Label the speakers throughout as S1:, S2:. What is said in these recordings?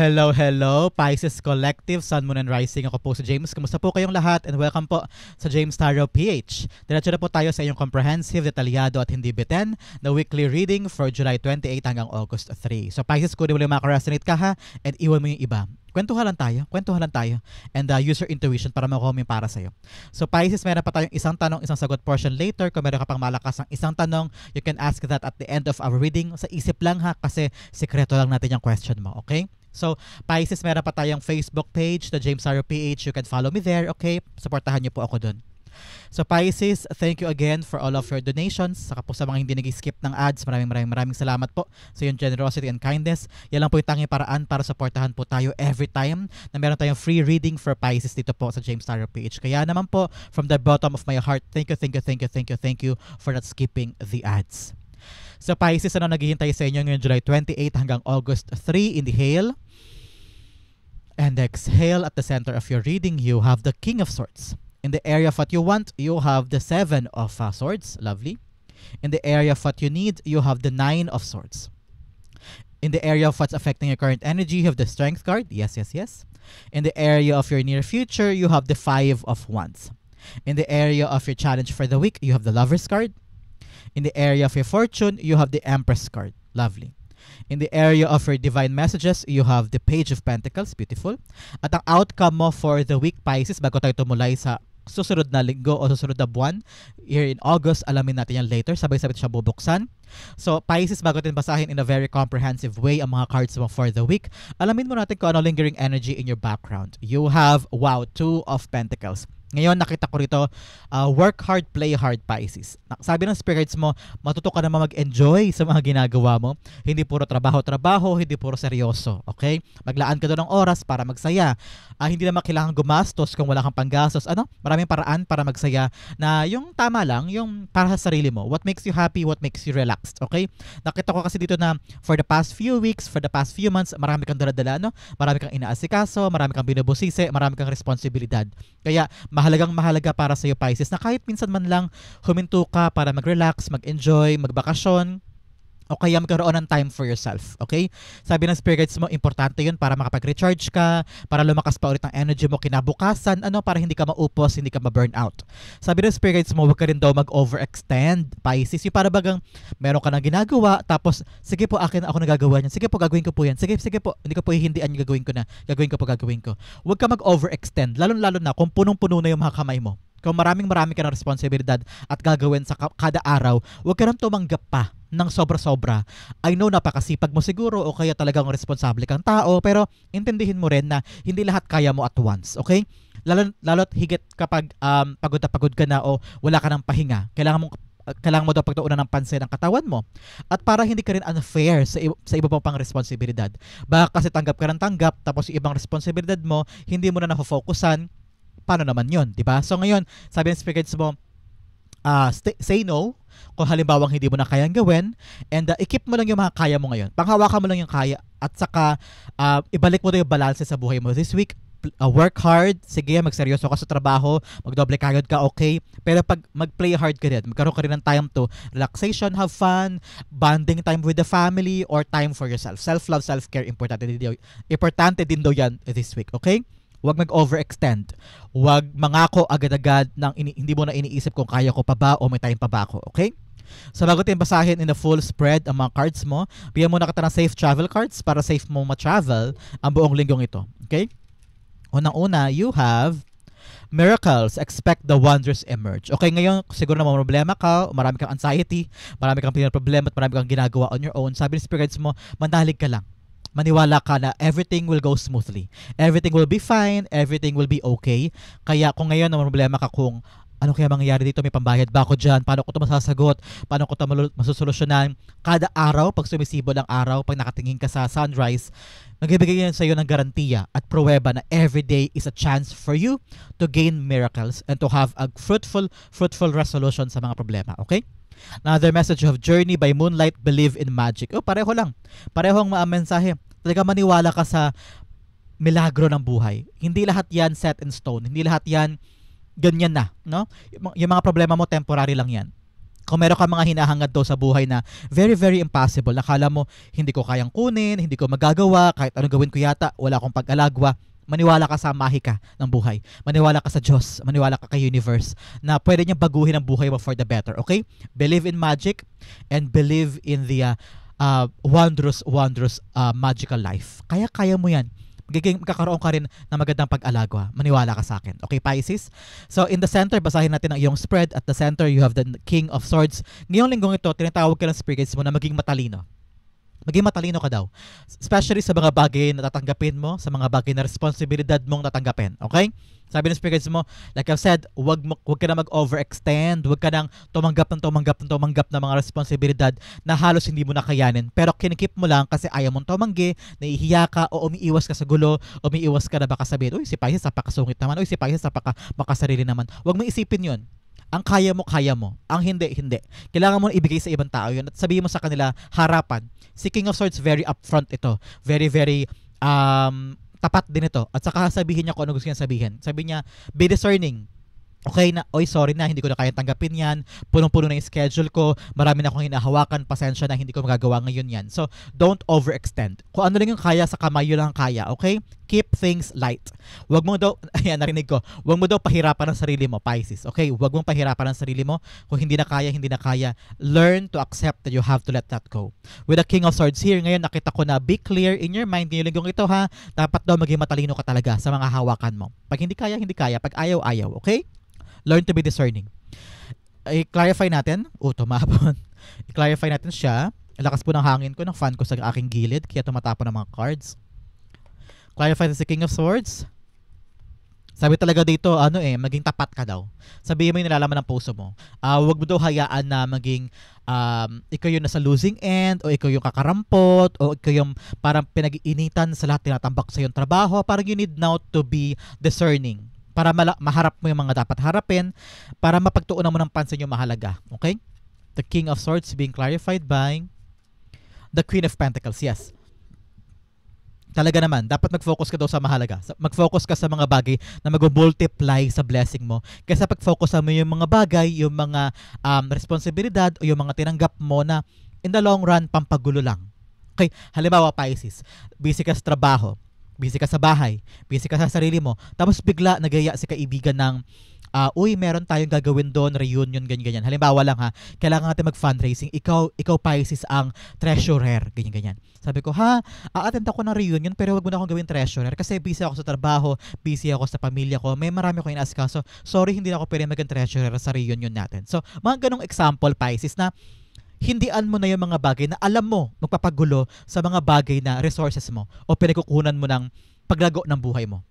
S1: Hello, hello, Pisces Collective, Sun, Moon, and Rising. Ako po si James. Kamusta po kayong lahat? And welcome po sa James Tarot PH. Diretso na po tayo sa inyong comprehensive, detalyado at hindi bitin na weekly reading for July 28 hanggang August 3. So Pisces, kung di mo lang makaresonate ka ha, and iwan mo yung iba. Kwentuhan lang tayo, and use your intuition para makuha mo yung para sa'yo. So Pisces, meron pa tayong isang tanong, isang sagot portion later. Kung meron ka pang malakas ng isang tanong, you can ask that at the end of our reading. Sa isip lang ha, kasi sikreto lang natin yung question mo, okay? So, Pisces, meron pa tayong Facebook page, the James Tarot PH. You can follow me there, okay? Supportahan niyo po ako dun. So, Pisces, thank you again for all of your donations. Saka po sa mga hindi nag-skip ng ads, maraming salamat po sa iyong generosity and kindness. Yan lang po yung tanging paraan para supportahan po tayo every time na meron tayong free reading for Pisces dito po sa James Tarot PH. Kaya naman po, from the bottom of my heart, thank you for not skipping the ads. So Pisces, ano naghihintay sa inyo ngayon July 28 hanggang August 3? Inhale and exhale. At the center of your reading, you have the King of Swords. In the area of what you want, you have the Seven of Swords. Lovely. In the area of what you need, you have the Nine of Swords. In the area of what's affecting your current energy, you have the Strength card. Yes. In the area of your near future, you have the Five of Wands. In the area of your challenge for the week, you have the Lover's card. In the area of your fortune, you have the Empress card. Lovely. In the area of your divine messages, you have the Page of Pentacles. Beautiful. At ang outcome mo for the week, Pisces, bago tayo tumulay sa susunod na linggo o susunod na buwan, here in August, alamin natin yan later. Sabay-sabay siya bubuksan. So, Pisces, bago natin basahin in a very comprehensive way ang mga cards mo for the week, alamin mo natin kung ano lingering energy in your background. You have, wow, Two of Pentacles. Ngayon, nakita ko rito, work hard, play hard, Pisces. Sabi ng spirits mo, matuto ka naman mag-enjoy sa mga ginagawa mo. Hindi puro trabaho, hindi puro seryoso. Okay? Maglaan ka doon ng oras para magsaya. Hindi naman kailangan gumastos kung wala kang panggastos. Maraming paraan para magsaya na yung tama lang, yung para sa sarili mo. What makes you happy, what makes you relaxed. Okay? Nakita ko kasi dito na for the past few weeks, for the past few months, marami kang dala-dala, no? Marami kang inaasikaso, marami kang binubusisi, marami kang responsibilidad. Kaya, mahalaga para sa iyo, Pisces, na kahit minsan man lang huminto ka para mag-relax, mag-enjoy, magbakasyon, o kaya magkaroon ng time for yourself. Okay? Sabi ng spirits mo, importante yun para makapag-recharge ka, para lumakas pa ulit ang energy mo kinabukasan, para hindi ka maupos, hindi ka ma-burn out. Sabi ng spirits mo, huwag ka rin daw mag-overextend, Pisces. Yung para bagang meron ka na ginagawa, tapos, sige po, ako nagagawa niyan. Sige po, gagawin ko po yan. Sige po, hindi ko po hihindian yung gagawin ko. Huwag ka mag-overextend, lalo na kung punong-puno na yung mga kamay mo. Kung marami ka ng responsibilidad at gagawin sa kada araw, huwag ka nang tumanggap pa ng sobra-sobra. I know napakasipag mo siguro o kaya talagang responsable kang tao, pero intindihin mo rin na hindi lahat kaya mo at once, okay? Lalo't higit kapag pagod na pagod ka na o wala ka ng pahinga. Kailangan mo daw pagtuunan ng pansin ang katawan mo. At para hindi ka rin unfair sa iba pang responsibilidad. Baka kasi tanggap ka ng tanggap, tapos yung ibang responsibilidad mo, hindi mo na nafofokusan. Paano naman yun, di ba? So ngayon, sabi ng spirits mo, say no kung halimbawang hindi mo na kayang gawin, and i-keep mo lang yung mga kaya mo ngayon. Panghawakan mo lang yung kaya, at saka ibalik mo na yung balance sa buhay mo this week. Work hard, sige, magseryoso ka sa trabaho, magdoble kayod ka, okay, pero pag mag-play hard ka rin, magkaroon ka rin ng time to relaxation, have fun, bonding time with the family, or time for yourself. Self-love, self-care, importante din daw yan this week, okay? Huwag mag-overextend. Huwag mangako agad-agad nang hindi mo na iniisip kung kaya ko pa ba o may time pa ba ako. Okay? So bago tayong basahin in a full spread ang mga cards mo, bigyan muna kita ng safe travel cards para safe mo ma-travel ang buong linggong ito. Okay? Unang-una, you have miracles, expect the wonders emerge. Okay, ngayon siguro na may problema ka, marami kang anxiety, marami kang problema at marami kang ginagawa on your own. Sabi ng spirits mo, manalig ka lang. Maniwala ka na everything will go smoothly. Everything will be fine. Everything will be okay. Kaya kung ngayon may problema ka kung ano kaya mangyayari dito, may pambayad ba ako dyan? Paano ko ito masasagot? Paano ko ito masusolusyonan? Kada araw, pag sumisibol ang araw, pag nakatingin ka sa sunrise, nagbibigay yan sa iyo ng garantiya at pruweba na every day is a chance for you to gain miracles and to have a fruitful resolution sa mga problema. Okay? Another message of journey by moonlight, believe in magic. Pareho lang. Parehong mensahe. Talaga maniwala ka sa milagro ng buhay. Hindi lahat yan set in stone. Hindi lahat yan ganyan na, no? Yung mga problema mo temporary lang yan. Kung meron ka mga hinahangad daw sa buhay na very, very impossible, nakala mo, hindi ko kayang kunin, hindi ko magagawa, kahit ano gawin ko yata, wala akong pag-alagwa, maniwala ka sa mahika ng buhay. Maniwala ka sa Diyos, maniwala ka kay universe na pwede niyang baguhin ang buhay mo for the better, okay? Believe in magic and believe in the wondrous magical life. Kaya mo yan. Magkakaroon ka rin ng magandang pag-alagwa. Maniwala ka sa akin. Okay, Pisces? So, in the center, basahin natin ang iyong spread. At the center, you have the King of Swords. Ngayong linggong ito, tinatawag ka ng spirits mo na maging matalino. Maging matalino ka daw. Especially sa mga bagay na tatanggapin mo, sa mga bagay na responsibilidad mong tatanggapin. Okay? Sabi ng spirits mo, like I've said, wag ka na mag-overextend, wag ka nang tumanggap ng mga responsibilidad na halos hindi mo nakayanin. Pero kinikip mo lang kasi ayaw mong tumanggi, nahihiya ka, o umiiwas ka sa gulo, umiiwas ka na baka sabihin, uy, si Pisces napakasungit naman, uy, si Pisces napakasarili naman. Wag mo isipin yun. Ang kaya mo. Ang hindi. Kailangan mo ibigay sa ibang tao yun at sabihin mo sa kanila harapan. Si King of Swords, very upfront ito. Very, very tapat din ito. At saka sabihin niya kung ano gusto niya sabihin. Sabi niya, be discerning. Okay na, oy, sorry na, hindi ko na kaya tanggapin yan. Punong-puno na yung schedule ko. Marami na akong hinahawakan. Pasensya na, hindi ko magagawa ngayon yan. So, don't overextend. Kung ano lang yung kaya sa kamay, yun lang ang kaya. Okay? Keep things light. Wag mo daw, ayan, narinig ko, wag mo daw pahirapan ang sarili mo, Pisces. Okay? Wag mong pahirapan ang sarili mo. Kung hindi na kaya. Learn to accept that you have to let that go. With the King of Swords here, ngayon nakita ko na be clear in your mind. Ngayong linggong ito ha, dapat daw maging matalino ka talaga sa mga hawakan mo. Pag hindi kaya. Pag ayaw. Okay? Learn to be discerning. I-clarify natin. Tumapon. I-clarify natin siya. Lakas po ng hangin ko, ng fan ko sa aking gilid, kaya tumatapon ng mga cards. Clarify na si King of Swords. Sabi talaga dito, maging tapat ka daw. Sabihin mo yung nilalaman ng puso mo. Huwag mo daw hayaan na maging ikaw yung nasa losing end, o ikaw yung kakarampot, o ikaw yung parang pinag-iinitan sa lahat tinatambak sa iyong trabaho. Parang you need now to be discerning para maharap mo yung mga dapat harapin, para mapagtuunan mo ng pansin yung mahalaga. Okay? The King of Swords being clarified by the Queen of Pentacles. Yes. Talaga naman, dapat mag-focus ka daw sa mahalaga. Mag-focus ka sa mga bagay na mag-multiply sa blessing mo. Kaysa pag-focus mo yung mga bagay, yung mga responsibilidad, o yung mga tinanggap mo na in the long run, pampagulo lang. Okay? Halimbawa, Pisces, busy ka sa trabaho, busy ka sa bahay, busy ka sa sarili mo, tapos bigla nagaya si kaibigan ng uy, meron tayong gagawin doon, reunion, ganyan. Halimbawa lang ha, kailangan natin mag-fundraising, ikaw Pisces ang treasurer, ganyan. Sabi ko, a-attend ako ng reunion pero wag mo na akong gawin treasurer kasi busy ako sa trabaho, busy ako sa pamilya ko, may marami akong inaasikaso, sorry, hindi na ako pwede maging treasurer sa reunion natin. So, mga ganong example, Pisces, na hindian mo na yung mga bagay na alam mo magpapagulo sa mga bagay na resources mo o pinagkukunan mo ng paglago ng buhay mo.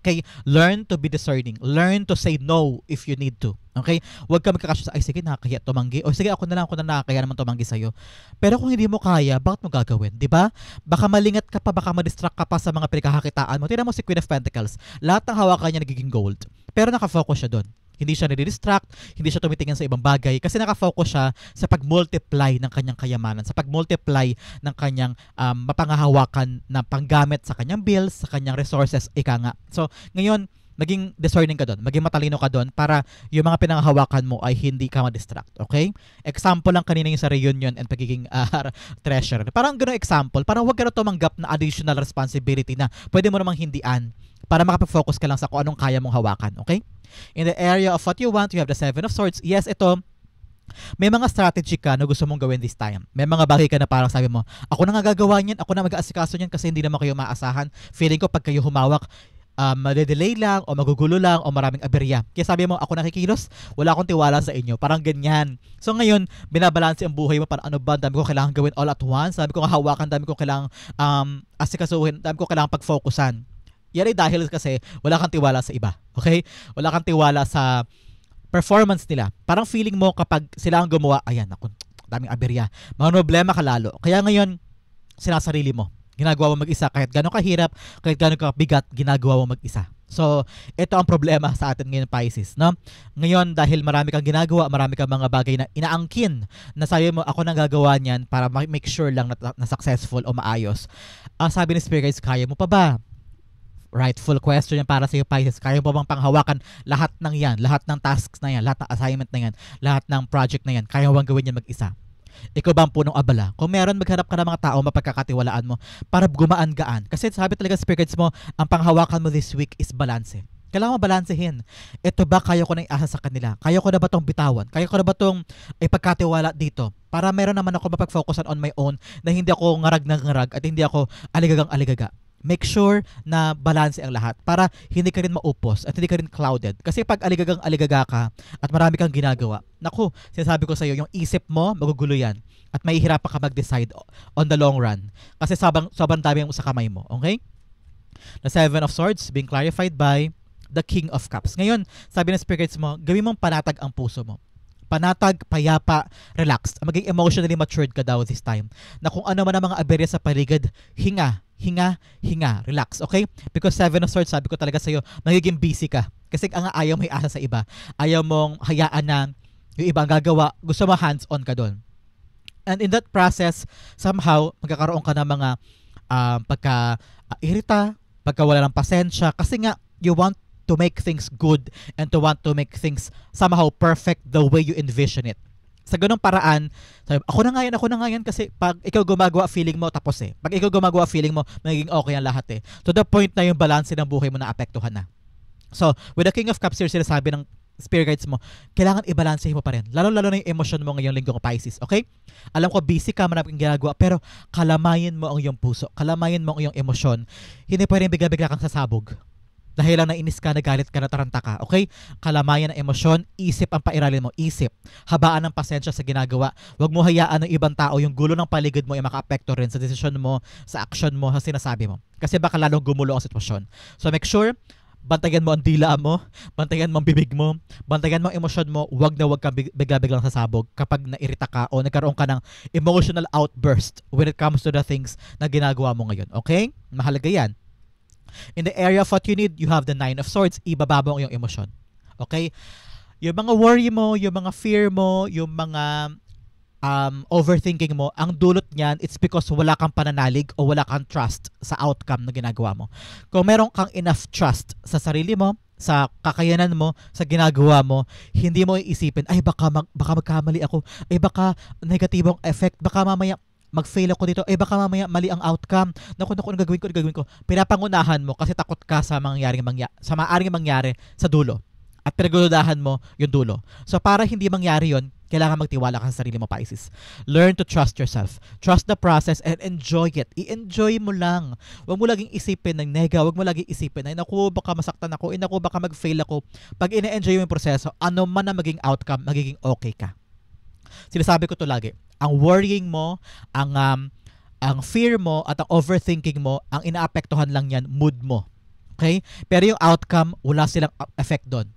S1: Okay? Learn to be discerning. Learn to say no if you need to. Okay? Huwag ka magkakasya sa, ay sige, nakakaya tumanggi. O sige, ako na nakakaya naman tumanggi sa'yo. Pero kung hindi mo kaya, bakit mo gagawin? Diba? Baka malingat ka pa, baka ma-distract ka pa sa mga pinagkakakitaan mo. Tingnan mo si Queen of Pentacles. Lahat ng hawakan niya nagiging gold. Pero nakafocus siya doon. Hindi siya nire-distract, hindi siya tumitingin sa ibang bagay kasi nakafocus siya sa pag-multiply ng kanyang kayamanan, sa pag-multiply ng kanyang mapangahawakan na panggamit sa kanyang bills, sa kanyang resources, ika nga. So, ngayon, maging discerning ka doon, maging matalino ka doon para yung mga pinangahawakan mo ay hindi ka ma-distract, okay? Example lang kanina yung sa reunion and pagiging treasurer. Parang gano'ng example, parang huwag ka na tumanggap na additional responsibility na pwede mo namang hindian para makapag-focus ka lang sa kung anong kaya mong hawakan, okay? In the area of what you want, you have the Seven of Swords. Yes, ito, may mga strategy ka na gusto mong gawin this time. May mga bagay ka na parang sabi mo, ako na nga gagawa niyan, ako na mag-aasikaso niyan kasi hindi naman kayo maasahan. Feeling ko pag kayo humawak, madedelay lang o magugulo lang o maraming aberya. Kaya sabi mo, ako nakikilos, wala akong tiwala sa inyo. Parang ganyan. So ngayon, binabalanse ang buhay mo. Parang ano ba, dami ko kailangan gawin all at once. Dami ko hawakan, dami ko kailangan asikasuhin, dami ko kailangan pag-focusan. Yan ay dahil kasi wala kang tiwala sa iba. Okay? Wala kang tiwala sa performance nila. Parang feeling mo kapag sila ang gumawa, ayan, ako, daming aberya. Mga problema ka lalo. Kaya ngayon, sinasarili mo. Ginagawa mo mag-isa kahit gano'ng kahirap, kahit gano'ng kabigat, ginagawa mo mag-isa. So, ito ang problema sa atin ngayon, Pisces, no? Ngayon, dahil marami kang ginagawa, marami kang mga bagay na inaangkin, na sabi mo, ako nang gagawa niyan para make sure lang na successful o maayos. Sabi ni Spirit Guides, kaya mo pa ba? Rightful question yan para sa iyo, Pisces. Kaya mo bang panghawakan lahat ng yan, lahat ng tasks na yan, lahat ng assignment na yan, lahat ng project na yan? Kaya mo bang gawin yan mag-isa? Ikaw ba ang punong abala? Kung meron, maghanap ka ng mga tao mapagkakatiwalaan mo para gumaan-gaan. Kasi sabi talaga sa spirit guides mo, ang panghawakan mo this week is balance. Kailangan mo balansehin. Ito ba kaya ko na iasa sa kanila? Kaya ko na ba itong bitawan? Kaya ko na ba itong ipagkatiwala dito? Para meron naman ako mapag-focusan on my own na hindi ako ngarag na ngarag at hindi ako aligagang aligaga. Make sure na balance ang lahat para hindi ka rin maupos at hindi ka rin clouded. Kasi pag aligagang aligaga ka at marami kang ginagawa, naku, sinasabi ko sa iyo, yung isip mo, magugulo yan. At mahihirapan ka mag-decide on the long run. Kasi sobrang dami yung sa kamay mo. Okay? The Seven of Swords being clarified by the King of Cups. Ngayon, sabi ng spirits mo, gawin mong panatag ang puso mo. Panatag, payapa, relaxed. Maging emotionally matured ka daw this time. Na kung ano man ang mga aberya sa paligid, hinga, relax, okay? Because Seven of Swords, sabi ko talaga sa'yo, magiging busy ka. Kasi ang ayaw mo iasa sa iba. Ayaw mong hayaan na yung iba ang gagawa. Gusto mo hands-on ka doon. And in that process, somehow, magkakaroon ka ng mga pagka-irita, pagka wala ng pasensya. Kasi nga, you want to make things good and to want to make things somehow perfect the way you envision it. Sa ganung paraan, sabi, ako na nga yan kasi pag ikaw gumagawa, feeling mo tapos eh. Pag ikaw gumagawa, feeling mo, magiging okay ang lahat eh. To the point na yung balance ng buhay mo na apektuhan na. So, with the King of Cups here, sinasabi ng spirit guides mo, kailangan i-balancehin mo pa rin. Lalo-lalo na yung emotion mo ngayong linggong Pisces, okay? Alam ko, busy ka, maraming ginagawa, pero kalamayin mo ang iyong puso, kalamayin mo ang iyong emosyon. Hindi pwedeng bigla-bigla kang sasabog. Dahil lang nainis ka, nagalit ka, nataranta ka. Okay? Kalamayan ng emosyon, isip ang pairalin mo. Isip. Habaan ng pasensya sa ginagawa. Huwag mo hayaan ng ibang tao, yung gulo ng paligid mo ay maka-apekto rin sa desisyon mo, sa action mo, sa sinasabi mo. Kasi baka lalong gumulo ang sitwasyon. So make sure, bantayan mo ang dila mo, bantayan mo ang bibig mo, bantayan mo ang emosyon mo, huwag na huwag ka bigla-biglang sasabog kapag nairita ka o nagkaroon ka ng emotional outburst when it comes to the things na ginagawa mo ngayon. Okay? Mahalaga yan. In the area of what you need, you have the Nine of Swords. Ibababa mo yung emosyon. Okay? Yung mga worry mo, yung mga fear mo, yung mga overthinking mo, ang dulot niyan, it's because wala kang pananalig o wala kang trust sa outcome na ginagawa mo. Kung meron kang enough trust sa sarili mo, sa kakayanan mo, sa ginagawa mo, hindi mo iisipin, ay baka magkamali ako, ay baka negatibong effect, baka mamaya mag-fail ako dito, baka mamaya mali ang outcome. Naku, ano gagawin ko? Pinapangunahan mo kasi takot ka sa maaring mangyari sa dulo. At pinagdudahan mo yung dulo. So para hindi mangyari yon, kailangan magtiwala ka sa sarili mo, Pisces. Learn to trust yourself. Trust the process and enjoy it. I-enjoy mo lang. Huwag mo laging isipin ng nega. Huwag mo laging isipin na, naku, baka masaktan ako. Naku, baka mag-fail ako. Pag ina-enjoy mo yung proseso, ano man ang maging outcome, magiging okay ka. Sinasabi ko to lagi. Ang worrying mo, ang fear mo at ang overthinking mo, ang inaapektuhan lang yan, mood mo. Okay? Pero yung outcome, wala silang effect doon.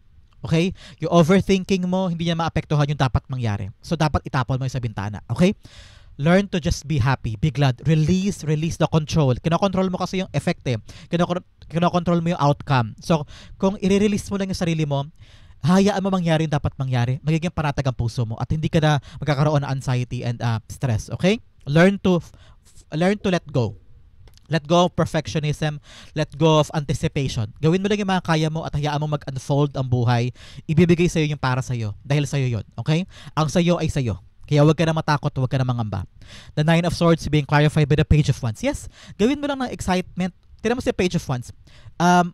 S1: Okay? Yung overthinking mo, hindi niya maapektuhan yung dapat mangyari. So, dapat itapon mo yung sa bintana. Okay? Learn to just be happy, be glad. Release the control. Kinokontrol mo kasi yung effect eh. Kinokontrol mo yung outcome. So, kung i-release mo lang yung sarili mo, hayaan mo mangyari yung dapat mangyari, magiging panatag ang puso mo at hindi ka na magkakaroon ng anxiety and stress. Okay? Learn to let go. Let go of perfectionism. Let go of anticipation. Gawin mo lang yung mga kaya mo at hayaan mo mag-unfold ang buhay. Ibibigay sa'yo yung para sa'yo. Dahil sa'yo yun. Okay? Ang sa'yo ay sa'yo. Kaya huwag ka na matakot, huwag ka na mangamba. The Nine of Swords being clarified by the Page of Wands. Yes, gawin mo lang ng excitement. Tignan mo si Page of Wands.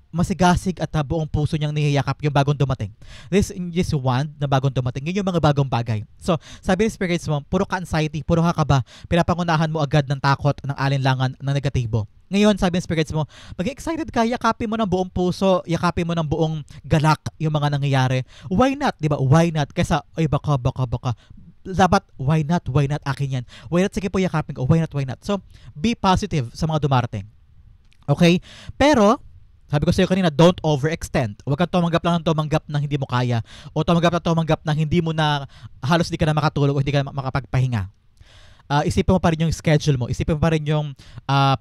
S1: Masigasig at buong puso niyang nihiyakap yung bagong dumating. This wand na bagong dumating, yun yung mga bagong bagay. So, sabi ng spirits mo, puro ka anxiety, puro ka kaba, pinapangunahan mo agad ng takot, ng alinlangan, ng negatibo. Ngayon, sabi ng spirits mo, maging excited ka, yakapin mo ng buong puso, yakapin mo ng buong galak yung mga nangyayari. Why not? Diba? Why not? Kesa, ay baka. Dapat, why not, akin yan. Why not, sige po yakapin ko, why not. So, be positive sa mga dumarating. Okay? Pero, sabi ko sa iyo kanina, don't overextend. Huwag kang tumanggap lang ng tumanggap ng hindi mo kaya o tumanggap ng hindi mo na halos di ka na makatulog o hindi ka na makapagpahinga. Isipin mo pa rin yung schedule mo. Isipin mo pa rin yung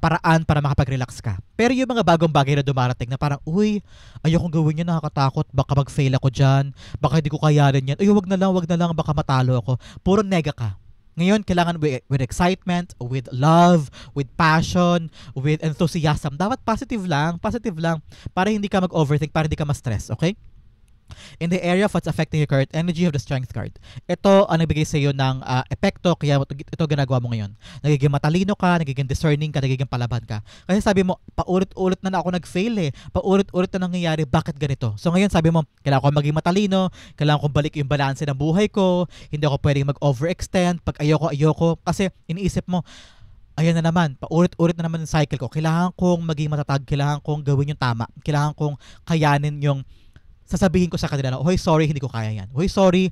S1: paraan para makapag-relax ka. Pero yung mga bagong bagay na dumarating na parang, uy, ayokong gawin yun, nakakatakot. Baka mag-fail ako dyan. Baka hindi ko kayanin yan. Uy, wag na lang, baka matalo ako. Puro nega ka. Ngayon, kailangan with excitement, with love, with passion, with enthusiasm. Dapat positive lang, para hindi ka mag-overthink, para hindi ka ma-stress, okay? In the area of what's affecting your current energy of the strength card. Ito ang nagbigay sa iyo ng epekto, kaya ito ginagawa mo ngayon. Nagiging matalino ka, nagiging discerning ka, nagiging palaban ka. Kasi sabi mo, paulit-ulit na ako nag-fail paulit-ulit na nangyayari, bakit ganito? So ngayon sabi mo, kailangan ko maging matalino, kailangan ko balik yung balanse ng buhay ko, hindi ako pwedeng mag-overextend, pag ayoko, kasi iniisip mo, ayan na naman, paulit-ulit na naman yung cycle ko. Kailangan kong maging matatag, kailangan kong gawin yung tama, kailangan kong kayanin yung sasabihin ko sa kanila na, "Hoy, sorry, hindi ko kaya yan. Hoy, sorry,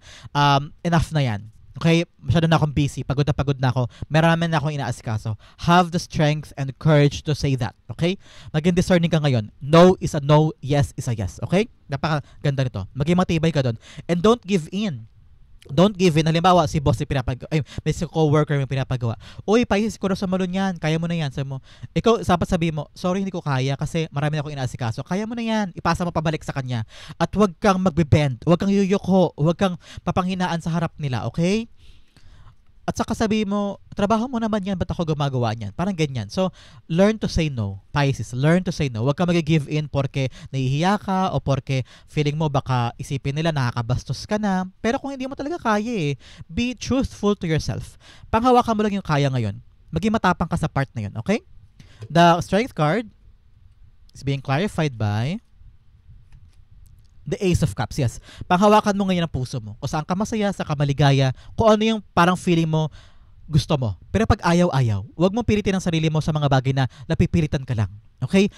S1: enough na yan. Okay, masyado na akong busy, pagod na ako, marami na akong inaasikaso." Have the strength and courage to say that, okay? Maging discerning ka ngayon. No is a no, yes is a yes, okay? Napakaganda nito. Maging matibay ka doon. And don't give in. Don't give in. Halimbawa, si boss may si co-worker yung pinapagawa. Uy, Pais, ko na sa malon yan. Kaya mo na yan. Sabi mo, ikaw, sabihin mo, sorry, hindi ko kaya kasi marami na akong inaasikaso. Kaya mo na yan. Ipasa mo pabalik sa kanya. At huwag kang magbe-bend. Huwag kang yuyoko. Huwag kang papanghinaan sa harap nila. Okay? At saka sabi mo, trabaho mo naman yan, ba't ako gumagawa niyan? Parang ganyan. So, learn to say no. Pisces, learn to say no. Huwag ka mag-give in porque nahihiya ka o porque feeling mo baka isipin nila nakakabastos ka na. Pero kung hindi mo talaga kaya be truthful to yourself. Panghawakan mo lang yung kaya ngayon. Maging matapang ka sa part na yun, okay? The strength card is being clarified by the Ace of Cups, yes. Panghawakan mo ngayon ang puso mo. Kung saan ka masaya, saan ka maligaya, kung ano yung parang feeling mo, gusto mo. Pero pag ayaw-ayaw, huwag mong pilitin ang sarili mo sa mga bagay na napipilitan ka lang. Okay?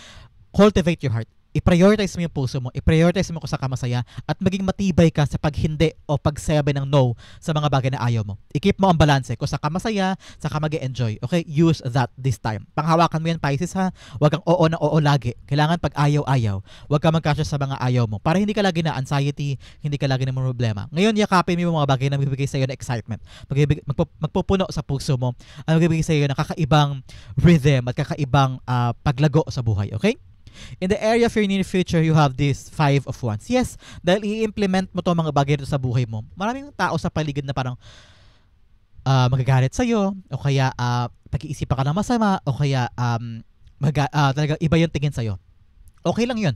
S1: Cultivate your heart. I-prioritize mo yung puso mo, i-prioritize mo kung saan ka masaya, at maging matibay ka sa pag hindi o pagsabi ng no sa mga bagay na ayaw mo. I-keep mo ang balanse. Kung saan ka masaya, saan ka mag-enjoy. Okay? Use that this time. Panghawakan mo yan, Pisces, ha? Huwag kang oo na oo lagi. Kailangan pag ayaw-ayaw, huwag ka mag-cautious sa mga ayaw mo. Para hindi ka lagi na anxiety, hindi ka lagi na problema. Ngayon, yakapin mo yung mga bagay na magbibigay sa iyo ng excitement. Magpupuno sa puso mo. Ang magbibigay sa iyo ng kakaibang rhythm at kakaibang paglago sa buhay. Okay? In the area of your near future, you have this 5 of Wands. Yes, dahil i-implement mo to mga bagay dito sa buhay mo, maraming tao sa paligid na parang magagalit sa'yo, o kaya pag-iisipan ka ng masama, o kaya talaga iba yung tingin sa'yo. Okay lang yun.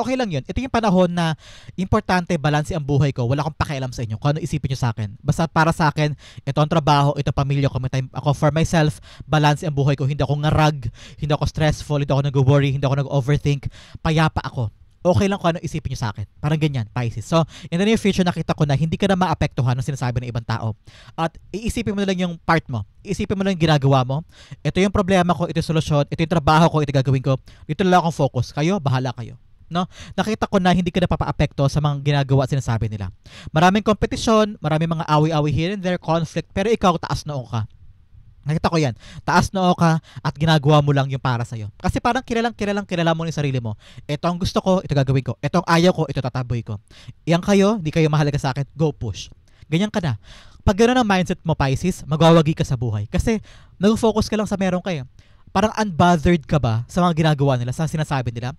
S1: Okay lang yun. Ito yung panahon na importante, balanse ang buhay ko. Wala akong pakialam sa inyo kung ano isipin nyo sa akin. Basta para sa akin, ito ang trabaho, ito pamilya ko, may time ako for myself, balanse ang buhay ko. Hindi ako ngarag, hindi ako stressful, hindi ako nag-worry, hindi ako nag-overthink. Payapa ako. Okay lang kung ano isipin nyo sa akin. Parang ganyan, Pisces. So, in the near future, nakita ko na hindi ka na maapektuhan ng sinasabi ng ibang tao. At iisipin mo na lang yung part mo. Iisipin mo lang yung ginagawa mo. Ito yung problema ko, ito yung solusyon, ito yung trabaho ko, ito yung gagawin ko. Dito lang akong focus. Kayo, bahala kayo. No? Nakita ko na hindi ka napapaapekto sa mga ginagawa at sinasabi nila. Maraming kompetisyon, maraming mga awi-awi here and there, conflict, pero ikaw taas noo ka. Nakita ko yan. Taas noo ka at ginagawa mo lang yung para sa'yo. Kasi parang kilala mo yung sarili mo. Ito ang gusto ko, ito gagawin ko. Ito ang ayaw ko, ito tataboy ko. Yang kayo, di kayo mahalaga sa akin, go push. Ganyan ka na. Pag gano'n ang mindset mo, Pisces, magwawagi ka sa buhay. Kasi nag-focus ka lang sa meron kayo. Parang unbothered ka ba sa mga ginagawa nila, sa sinasabi nila?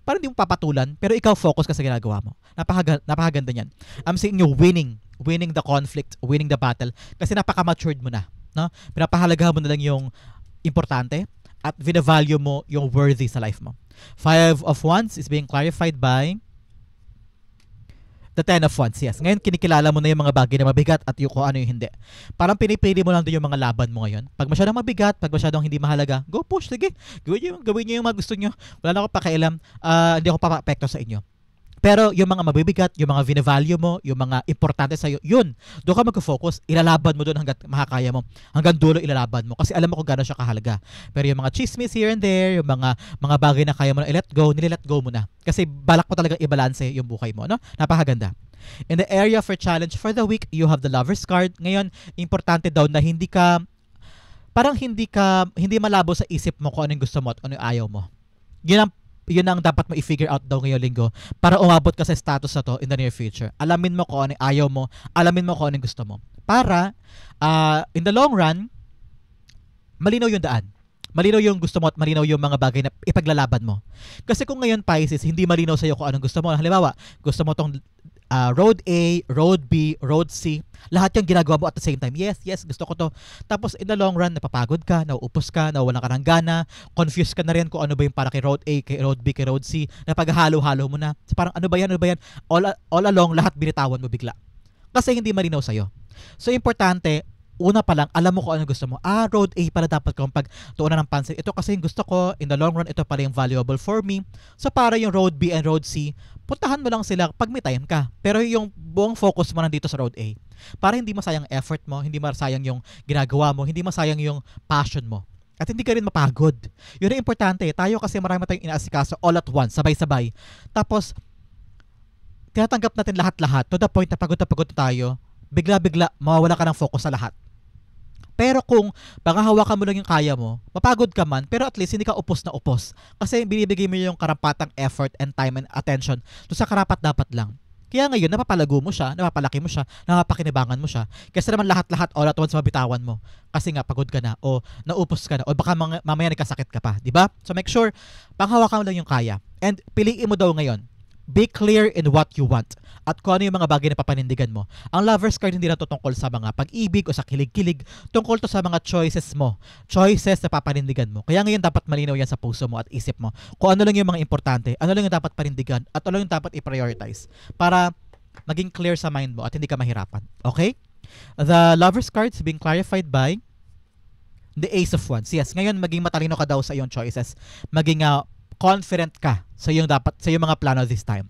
S1: Parang hindi mo papatulan, pero ikaw focus ka sa ginagawa mo. Napakaganda niyan. I'm seeing you winning the conflict, winning the battle, kasi napaka-matured mo na. No? Pinapahalagahan mo na lang yung importante at vina-value mo yung worthy sa life mo. 5 of Wands is being clarified by the 10 of Wands, yes. Ngayon, kinikilala mo na yung mga bagay na mabigat at yung kung ano yung hindi. Parang pinipili mo lang doon yung mga laban mo ngayon. Pag masyadong mabigat, pag masyadong hindi mahalaga, go push, sige. Gawin nyo yung mga gusto nyo. Wala na akong pakialam. Hindi ako papapekto sa inyo. Pero yung mga mabibigat, yung mga vina-value mo, yung mga importante sa'yo, yun, doon ka mag-focus, ilalaban mo doon hanggang makakaya mo. Hanggang dulo ilalaban mo kasi alam mo kung gano'n siya kahalaga. Pero yung mga chismis here and there, yung mga bagay na kaya mo na i-let go, nililet go mo na. Kasi balak mo talagang i-balance yung buhay mo, no? Napakaganda. In the area for challenge for the week, you have the Lover's card. Ngayon, importante daw na hindi malabo sa isip mo kung ano yung gusto mo at ano yung ayaw mo. Yun ang dapat mo i-figure out daw ngayong linggo para umabot ka sa status na to in the near future. Alamin mo kung ano yung ayaw mo, alamin mo kung ano yung gusto mo. Para, in the long run, malinaw yung daan. Malinaw yung gusto mo at malinaw yung mga bagay na ipaglalaban mo. Kasi kung ngayon, Pisces, hindi malinaw sa'yo kung anong gusto mo. Halimbawa, gusto mo tong Road A, Road B, Road C, lahat yung ginagawa mo at the same time. Yes, yes, gusto ko to. Tapos in the long run, napapagod ka, nauupos ka, nawalan ka ng gana, confused ka na rin kung ano ba yung para kay Road A, kay Road B, kay Road C, napaghalo-halo mo na. So parang ano ba yan? All along, lahat binitawan mo bigla. Kasi hindi malinaw sa'yo. So importante, una pa lang, alam mo kung ano gusto mo. Road A pala dapat kong pagtuunan ng pansin. Ito kasi yung gusto ko. In the long run, ito pala yung valuable for me. So para yung Road B and Road C, puntahan mo lang sila pag may time ka. Pero yung buong focus mo nandito sa Road A. Para hindi masayang effort mo, hindi masayang yung ginagawa mo, hindi masayang yung passion mo. At hindi ka rin mapagod. Yun ang importante. Tayo kasi marami tayong inaasikaso all at once, sabay-sabay. Tapos, tinatanggap natin lahat-lahat to the point na pagod na tayo, bigla-bigla, mawawala ka ng focus sa lahat. Pero kung hawakan mo lang yung kaya mo, mapagod ka man, pero at least hindi ka upos na upos. Kasi binibigay mo yung karapatang effort and time and attention to sa karapat-dapat lang. Kaya ngayon, napapalago mo siya, napapalaki mo siya, napapakinabangan mo siya. Kasi naman lahat-lahat all at once mabitawan mo. Kasi nga, pagod ka na, o naupos ka na, o baka mamaya nagkasakit ka pa. Diba? So make sure, panghawakan mo lang yung kaya. And piliin mo daw ngayon, be clear in what you want at kung ano yung mga bagay na papanindigan mo. Ang Lover's card hindi na to tungkol sa mga pag-ibig o sa kilig-kilig, tungkol to sa mga choices mo. Choices na papanindigan mo. Kaya ngayon dapat malinaw yan sa puso mo at isip mo. Kung ano lang yung mga importante, ano lang yung dapat panindigan, at ano lang yung dapat i-prioritize para maging clear sa mind mo at hindi ka mahirapan. Okay? The Lover's card is being clarified by the Ace of Wands. Yes, ngayon maging matalino ka daw sa iyong choices. Maging confident ka sa iyong mga plano this time.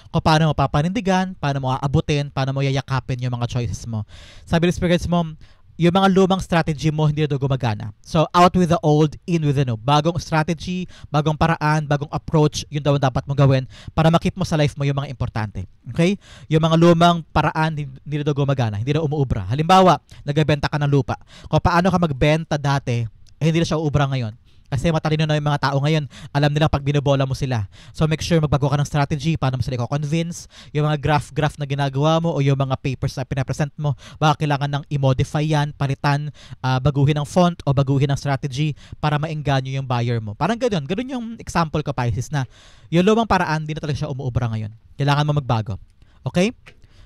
S1: Kung paano mo papanindigan, paano mo aabutin, paano mo yayakapin yung mga choices mo. Sabi ng spirits mo, yung mga lumang strategy mo hindi na gumagana. So, out with the old, in with the new. Bagong strategy, bagong paraan, bagong approach, yun daw dapat mo gawin para makip mo sa life mo yung mga importante. Okay? Yung mga lumang paraan, hindi na gumagana, hindi na umuubra. Halimbawa, nagbebenta ka ng lupa. Kung paano ka magbenta dati, hindi na siya uubra ngayon. Kasi matalino na yung mga tao ngayon. Alam nila pag binobola mo sila. So make sure magbago ka ng strategy paano mo sila i-convince. Yung mga graph na ginagawa mo o yung mga papers na pinapresent mo, baka kailangan ng i-modify yan, palitan, baguhin ng font o baguhin ng strategy para maengganyo yung buyer mo. Parang ganoon. Ganoon yung example ko, Pisces, na yung lumang paraan, di na talaga siya umuubra ngayon. Kailangan mo magbago. Okay?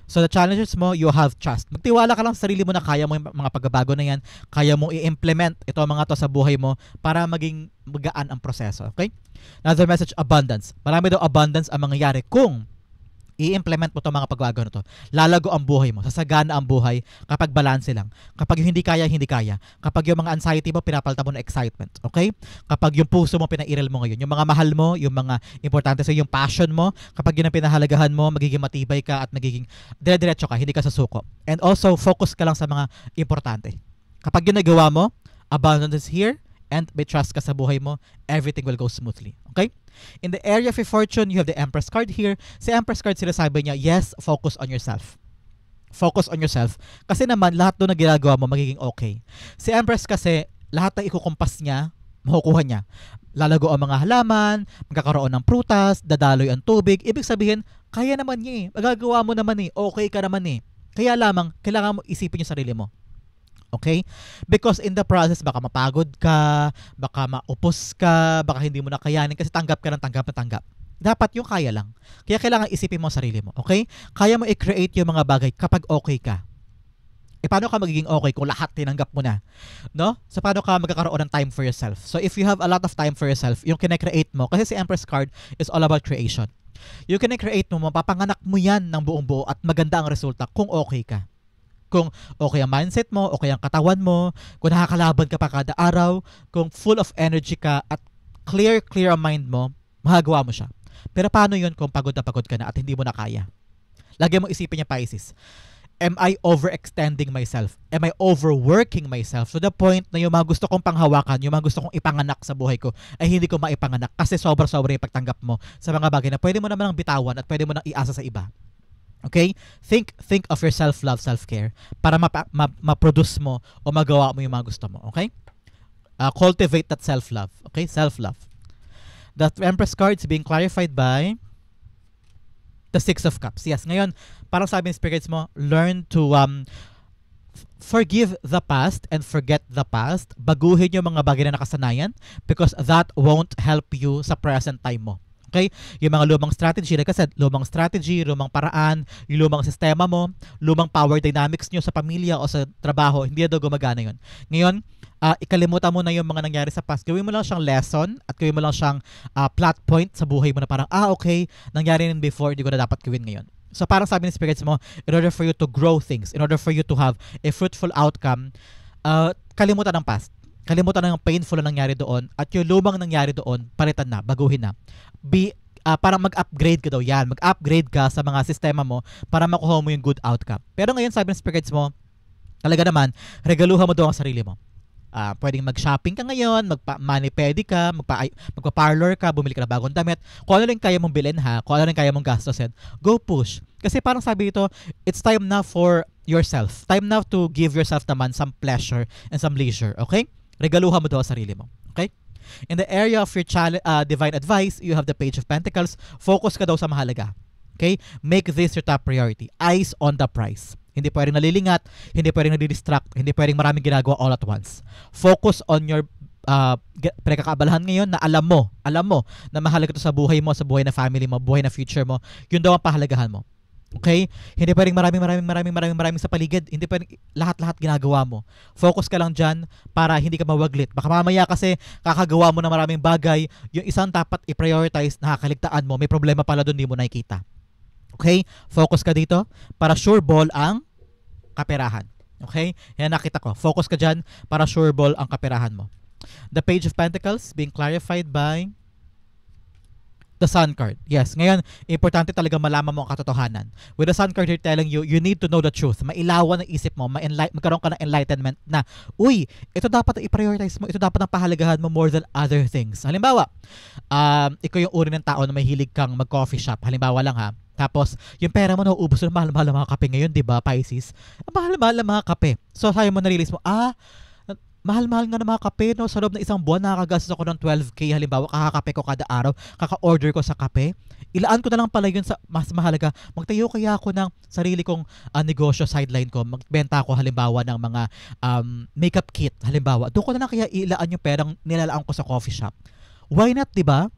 S1: So the challenges mo, you have trust. Magtiwala ka lang sa sarili mo na kaya mo yung mga pagbabago na yan, kaya mo i-implement ito mga to sa buhay mo para maging magaan ang proseso. Okay? Another message, abundance. Marami daw abundance ang mangyayari kung i-implement mo itong mga pagbabago na to. Lalago ang buhay mo, sasagana ang buhay kapag balanse lang. Kapag yung hindi kaya, hindi kaya. Kapag yung mga anxiety mo, pinapalta mo ng excitement. Okay? Kapag yung puso mo, pinairal mo ngayon. Yung mga mahal mo, yung mga importante sa yung passion mo, kapag yun ang pinahalagahan mo, magiging matibay ka at magiging dire-diretso ka, hindi ka sasuko. And also, focus ka lang sa mga importante. Kapag yun nagawa mo, abundance is here, and may trust ka sa buhay mo, everything will go smoothly. Okay? In the area of your fortune, you have the Empress card here. Si Empress card, sinasabi niya, yes, focus on yourself. Focus on yourself. Kasi naman, lahat doon na ginagawa mo, magiging okay. Si Empress kasi, lahat na ikukumpas niya, makukuha niya. Lalago ang mga halaman, magkakaroon ng prutas, dadaloy ang tubig. Ibig sabihin, kaya naman niya eh. Magagawa mo naman eh. Okay ka naman eh. Kaya lamang, kailangan mo isipin yung sarili mo. Okay? Because in the process, baka mapagod ka, baka maupos ka, baka hindi mo na kayanin kasi tanggap ka ng tanggap. Dapat yung kaya lang. Kaya kailangan isipin mo ang sarili mo. Okay? Kaya mo i-create yung mga bagay kapag okay ka. Paano ka magiging okay kung lahat tinanggap mo na? No? So, paano ka magkakaroon ng time for yourself? So, if you have a lot of time for yourself, yung kine-create mo, kasi si Empress card is all about creation. Yung kine-create mo, mapapanganak mo yan ng buong buo at maganda ang resulta kung okay ka. Kung okay ang mindset mo, okay ang katawan mo, kung nakakalaban ka pa kada araw, kung full of energy ka at clear ang mind mo, magagawa mo siya. Pero paano yun kung pagod ka na at hindi mo na kaya? Lagi mo isipin niya, Pisces. Am I overextending myself? Am I overworking myself to the point na yung mga gusto kong panghawakan, yung mga gusto kong ipanganak sa buhay ko, ay hindi ko maipanganak kasi sobra-sobra yung pagtanggap mo sa mga bagay na pwede mo naman ang bitawan at pwede mo nang iasa sa iba. Okay? Think of your self-love, self-care para ma-produce mo o magawa mo yung mga gusto mo. Okay? Cultivate that self-love. Okay? Self-love. The Empress card is being clarified by the Six of Cups. Yes, ngayon, parang sabi ng spirits mo, learn to forgive the past and forget the past. Baguhin yung mga bagay na nakasanayan because that won't help you sa present time mo. Okay? Yung mga lumang strategy, like I said, lumang strategy, lumang paraan, yung lumang sistema mo, lumang power dynamics nyo sa pamilya o sa trabaho, hindi na daw gumagana yun. Ngayon, ikalimutan mo na yung mga nangyari sa past. Gawin mo lang siyang lesson at gawin mo lang siyang plot point sa buhay mo na parang, okay, nangyari yun before, hindi ko na dapat gawin ngayon. So parang sabi ni spirits mo, in order for you to grow things, in order for you to have a fruitful outcome, kalimutan ng past. Kalimutan na yung painful na nangyari doon at yung lumang nangyari doon, palitan na, baguhin na. Parang mag-upgrade ka daw yan. Mag-upgrade ka sa mga sistema mo para makuha mo yung good outcome. Pero ngayon, sabi ng spirits mo, talaga naman, regaluhan mo daw ang sarili mo. Pwedeng mag-shopping ka ngayon, magpa-mani-pedi ka, magpa-parlor ka, bumili ka ng bagong damit. Kung ano rin kaya mong bilhin ha, kung ano rin kaya mong gastosin, go push. Kasi parang sabi dito, it's time now for yourself. Time now to give yourself naman some pleasure and some leisure. Okay? Regaluhan mo daw ang sarili mo. Okay? In the area of your divine advice, you have the Page of Pentacles. Focus ka daw sa mahalaga. Okay? Make this your top priority. Eyes on the prize. Hindi pwedeng nalilingat, hindi pwedeng nadidistract, hindi pwedeng maraming ginagawa all at once. Focus on your pinagkakaabalahan ngayon na alam mo na mahalaga ito sa buhay mo, sa buhay na family mo, buhay na future mo. Yun daw ang pahalagahan mo. Okay? Hindi pwedeng maraming sa paligid. Hindi pwedeng lahat-lahat ginagawa mo. Focus ka lang dyan para hindi ka mawaglit. Baka mamaya kasi kakagawa mo na maraming bagay, yung isang dapat i-prioritize na kakaligtaan mo, may problema pala doon, hindi mo nakikita. Okay? Focus ka dito para sure ball ang kaperahan. Okay? Yan nakita ko. Focus ka dyan para sure ball ang kaperahan mo. The Page of Pentacles being clarified by the Sun card. Yes, ngayon, importante talaga malaman mo ang katotohanan. With the Sun card here telling you, you need to know the truth. Mailawan ang isip mo, magkaroon ka ng enlightenment na, ito dapat i-prioritize mo, ito dapat ang pahalagahan mo more than other things. Halimbawa, ikaw yung uri ng tao na may hilig kang mag-coffee shop. Halimbawa lang ha. Tapos, yung pera mo nauubos na mahal-mahal ang mga kape ngayon, di ba, Pisces? Mahal-mahal ang mga kape. So, sabi mo, na-release mo, mahal-mahal nga ng mga kape, no? Sa loob ng isang buwan, nakakagastos ako ng 12K. Halimbawa, kakakape ko kada araw, kaka-order ko sa kape. Ilaan ko na lang pala yun sa mas mahalaga. Magtayo kaya ako ng sarili kong negosyo, sideline ko. Magbenta ako halimbawa ng mga makeup kit. Halimbawa, doon ko na lang kaya ilaan yung perang nilalaan ko sa coffee shop. Why not, di ba?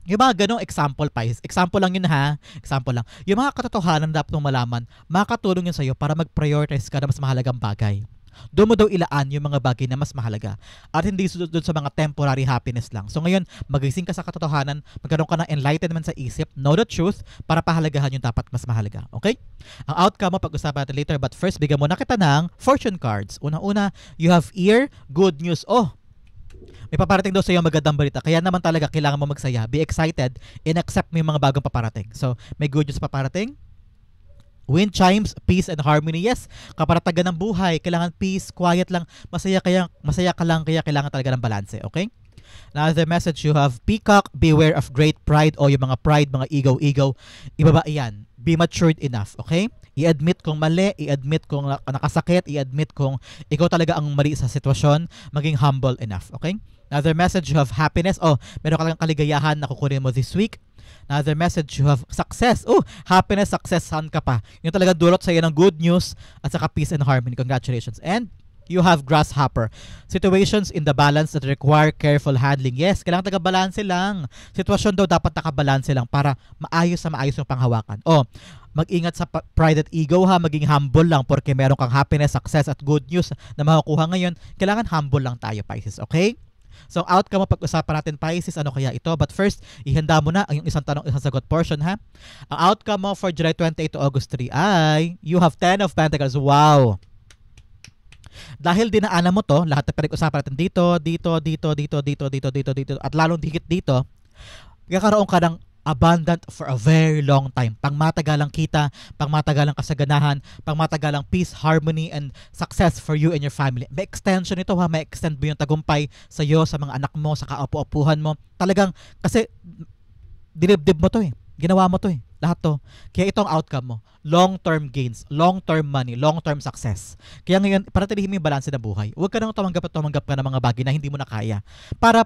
S1: Yung mga ganong example, Pais. Example lang yun ha. Example lang. Yung mga katotohanan na dapat mong malaman, makakatulong yun sa'yo para mag-prioritize ka na mas mahalagang bagay. Doon mo daw ilaan yung mga bagay na mas mahalaga at hindi doon sa mga temporary happiness lang. So ngayon, magising ka sa katotohanan, magkaroon ka ng enlightenment sa isip, know the truth, para pahalagahan yung dapat mas mahalaga. Okay? Ang outcome mo, pag-usapan natin later, but first, bigyan mo na kita ng fortune cards. Una-una, you have ear, good news. May paparating daw sa iyo magandang balita. Kaya naman talaga kailangan mo magsaya. Be excited and accept mo yung mga bagong paparating. So, may good news paparating. Wind chimes, peace and harmony. Yes, kaparatagan ng buhay. Kailangan peace, quiet lang. Masaya ka lang, kaya kailangan talaga ng balanse. Okay? Now, the message you have, peacock, beware of great pride o yung mga pride, mga ego. Ibaba yan. Be matured enough. Okay? I-admit kung mali, i-admit kung nakasakit, i-admit kung ikaw talaga ang mali sa sitwasyon, maging humble enough. Okay? Now, the message you have, happiness. Meron ka lang kaligayahan na kukunin mo this week. Another message, you have success. Happiness, success, saan ka pa? Yung talaga dulot sa iyo ng good news at saka peace and harmony. Congratulations. And you have grasshopper. Situations in the balance that require careful handling. Yes, kailangan taga-balanse lang. Sitwasyon daw dapat nakabalanse lang para maayos yung panghawakan. Mag-ingat sa pride at ego ha. Maging humble lang porque meron kang happiness, success at good news na makukuha ngayon. Kailangan humble lang tayo, Pisces. Okay? So, outcome mo pag-usapan natin, Pisces, ano kaya ito? But first, ihanda mo na ang yung isang tanong, isang sagot portion, ha? Ang outcome mo for July 28 to August 3 ay, you have 10 of Pentacles. Wow! Dahil dinaanan mo to, lahat na pinag-usapan natin dito, at lalong dikit dito, kakaroon ka ng abundant for a very long time. Pangmatagalang kita, pangmatagalang kasaganahan, pangmatagalang peace, harmony, and success for you and your family. May extension ito ha, may extend mo yung tagumpay sa iyo, sa mga anak mo, sa kaupo-upuhan mo. Talagang, kasi dinibdib mo to ginawa mo to lahat to. Kaya ito ang outcome mo. Long-term gains, long-term money, long-term success. Kaya ngayon, panatilihin mo yung balanse ng buhay. Huwag ka nang tumanggap ka ng mga bagay na hindi mo na kaya. Para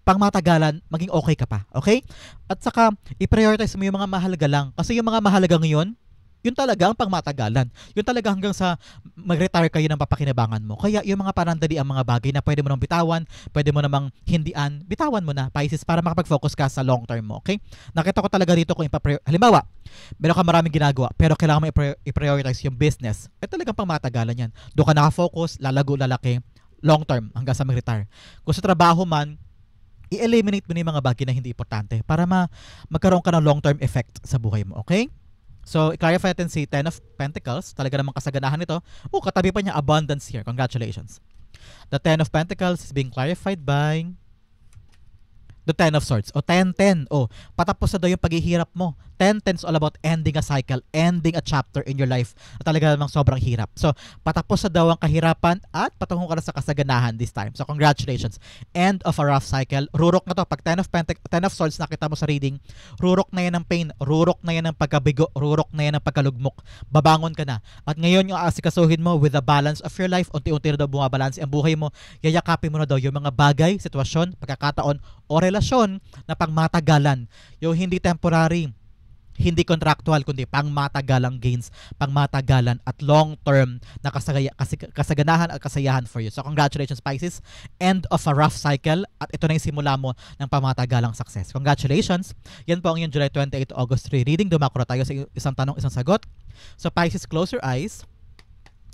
S1: pangmatagalan, maging okay ka pa. Okay? At saka, i-prioritize mo yung mga mahalaga lang. Kasi yung mga mahalaga ngayon, Yun talaga ang pangmatagalan. Yun talaga hanggang sa mag-retire kayo ng papakinabangan mo. Kaya yung mga parandali ang mga bagay na pwede mo nang bitawan, pwede mo namang hindian, bitawan mo na, Pisces, para makapag-focus ka sa long term mo. Okay? Nakita ko talaga dito kung halimbawa, meron ka maraming ginagawa, pero kailangan mo i-prioritize yung business. Talagang pangmatagalan yan. Doon ka nakafocus, lalago, lalaki, long term hanggang sa mag-retire. Kung sa trabaho man, i-eliminate mo na yung mga bagay na hindi importante para magkaroon ka ng long-term effect sa buhay mo, okay? So, i-clarify natin si Ten of Pentacles. Talaga namang kasaganahan ito. Katabi pa niya abundance here. Congratulations. The Ten of Pentacles is being clarified by the Ten of Swords. 10-10. Patapos na daw yung paghihirap mo. 10-10 is all about ending a cycle, ending a chapter in your life na talaga namang sobrang hirap. So, patapos na daw ang kahirapan at patungo ka na sa kasaganahan this time. So, congratulations. End of a rough cycle. Rurok na to. Pag 10 of Swords nakita mo sa reading, rurok na yan ng pain, rurok na yan ng pagkabigo, rurok na yan ng pagkalugmok. Babangon ka na. At ngayon yung aasikasuhin mo with the balance of your life, unti-unti na daw bumabalanse ang buhay mo, yayakapin mo na daw yung mga bagay, sitwasyon, pagkakataon, o relasyon na pangmatagalan. Yung hindi temporary, hindi contractual, kundi pangmatagalang gains, pangmatagalan at long-term na kasaganahan at kasayahan for you. So congratulations, Pisces. End of a rough cycle at ito na yung simula mo ng pangmatagalang success. Congratulations. Yan po ang yung July 28 to August 3 reading. Dumako na tayo sa isang tanong, isang sagot. So Pisces, close your eyes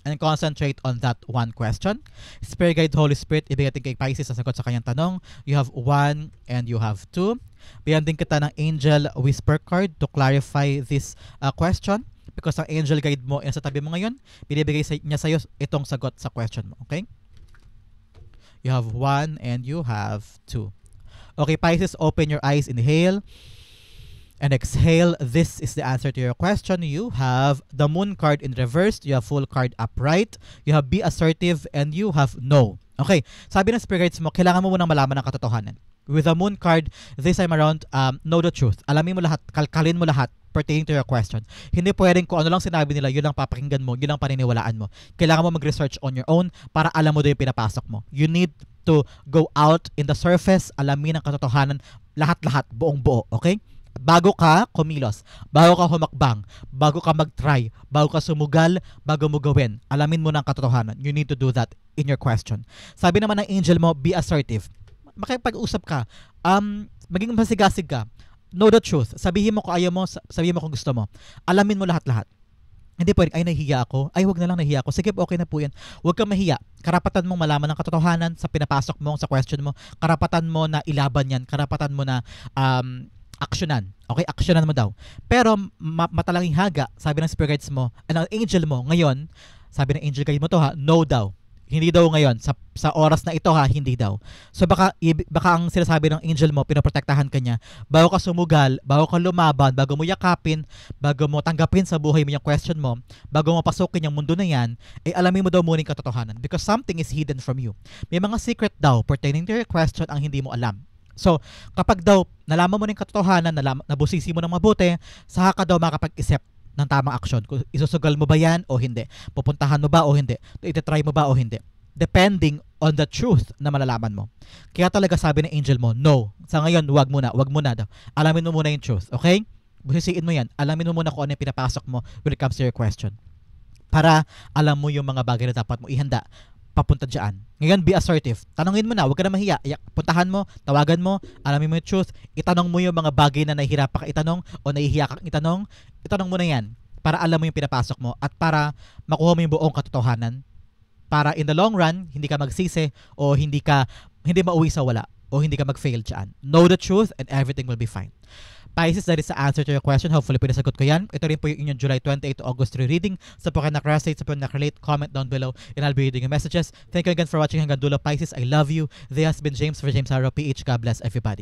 S1: and concentrate on that one question. Spirit Guide, Holy Spirit, ibigay natin kay Pisces ang sagot sa kanyang tanong. You have 1 and you have 2. Bigyan din kita ng Angel Whisper card to clarify this question because ang Angel Guide mo sa tabi mo ngayon, binibigay niya sa'yo itong sagot sa question mo. Okay? You have 1 and you have 2. Okay, Pisces, open your eyes, inhale and exhale. This is the answer to your question. You have the Moon card in reverse. You have Fool card upright. You have Be Assertive and you have No. Okay, sabi ng Spirit Guides mo, kailangan mo munang malaman ang katotohanan. With the Moon card, this time around, know the truth. Alamin mo lahat, kalkalin mo lahat pertaining to your question. Hindi pwedeng kung ano lang sinabi nila, yun lang papakinggan mo, yun lang paniniwalaan mo. Kailangan mo mag-research on your own para alam mo doon yung pinapasok mo. You need to go out in the surface, alamin ang katotohanan, lahat-lahat, buong-buo, okay? Bago ka kumilos, bago ka humakbang, bago ka mag-try, bago ka sumugal, bago mo gawin, alamin mo ng katotohanan. You need to do that in your question. Sabi naman ng angel mo, be assertive. Makipag-usap ka, maging masigasig ka, know the truth, sabihin mo kung ayaw mo, sabihin mo kung gusto mo, alamin mo lahat-lahat. Hindi pwedeng, ay nahihiya ako, ay wag na lang nahihiya ako, sige okay na po yan, huwag kang mahiya, karapatan mong malaman ng katotohanan sa pinapasok mo, sa question mo, karapatan mo na ilaban yan, karapatan mo na aksyonan, okay, aksyonan mo daw, pero matalanging haga, sabi ng spirit guides mo, ang angel mo, ngayon, sabi ng angel guide mo to ha, no daw. Hindi daw ngayon, sa oras na ito ha, hindi daw. So baka ang sinasabi ng angel mo, pinoprotektahan ka niya, bago ka sumugal, bago ka lumaban, bago mo yakapin, bago mo tanggapin sa buhay mo yung question mo, bago mo pasukin yung mundo na yan, alamin mo daw muna yung katotohanan because something is hidden from you. May mga secret daw pertaining to your question ang hindi mo alam. So, kapag daw nalaman mo na yung katotohanan, nabusisi mo ng mabuti, saka ka daw makapag-isip ng tamang aksyon. Kung isusugal mo ba yan o hindi. Pupuntahan mo ba o hindi. Itatry mo ba o hindi. Depending on the truth na malalaman mo. Kaya talaga sabi ng angel mo, no. Sa ngayon, wag muna daw. Alamin mo muna yung truth, okay? Busisiin mo yan. Alamin mo muna kung ano yung pinapasok mo when it comes to your question. Para alam mo yung mga bagay na dapat mo ihanda papunta dyan. Ngayon, be assertive. Tanungin mo na, huwag ka na mahiya. Puntahan mo, tawagan mo, alamin mo yung truth, itanong mo yung mga bagay na nahihirapan ka itanong o nahihiya kang itanong, itanong mo na yan para alam mo yung pinapasok mo at para makuha mo yung buong katotohanan. Para in the long run, hindi ka magsisi o hindi mauwi sa wala o hindi ka mag-fail dyan. Know the truth and everything will be fine. Pisces, that is the answer to your question. Hopefully, pinasagot ko yan. Ito rin po yung inyong July 28 to August 3 reading. Sa po kayo nakarelate, sa po nakarelate, comment down below and I'll be reading your messages. Thank you again for watching hanggang dulo, Pisces. I love you. This has been James for James Arrow PH. God bless everybody.